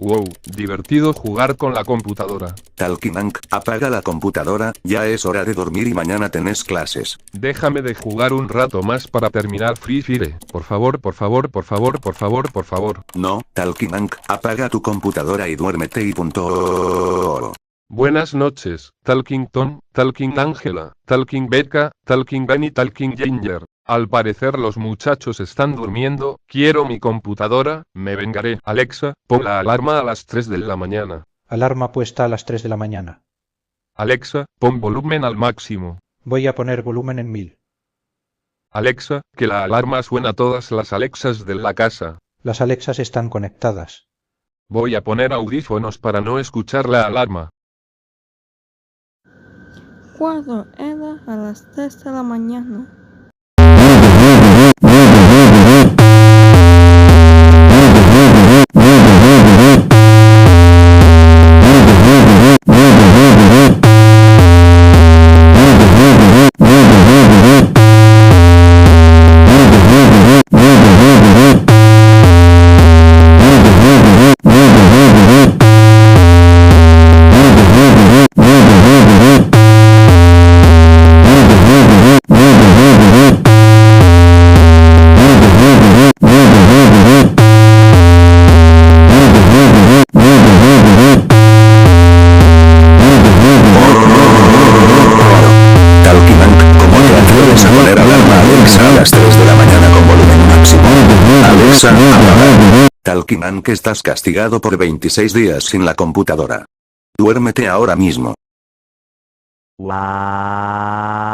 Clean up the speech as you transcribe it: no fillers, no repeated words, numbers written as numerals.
Wow, divertido jugar con la computadora. Talkinank, apaga la computadora, ya es hora de dormir y mañana tenés clases. Déjame de jugar un rato más para terminar Free Fire. Por favor, por favor, por favor, por favor, por favor. No, Talkinank, apaga tu computadora y duérmete y punto. Buenas noches, Talking Tom, Talking Angela, Talking Becca, Talking Benny, Talking Ginger. Al parecer los muchachos están durmiendo, quiero mi computadora, me vengaré. Alexa, pon la alarma a las 3 de la mañana. Alarma puesta a las 3 de la mañana. Alexa, pon volumen al máximo. Voy a poner volumen en 1000. Alexa, que la alarma suena a todas las Alexas de la casa. Las Alexas están conectadas. Voy a poner audífonos para no escuchar la alarma. Cuando era a las 3 de la mañana. Talkinank, estás castigado por 26 días sin la computadora. Duérmete ahora mismo. Wow.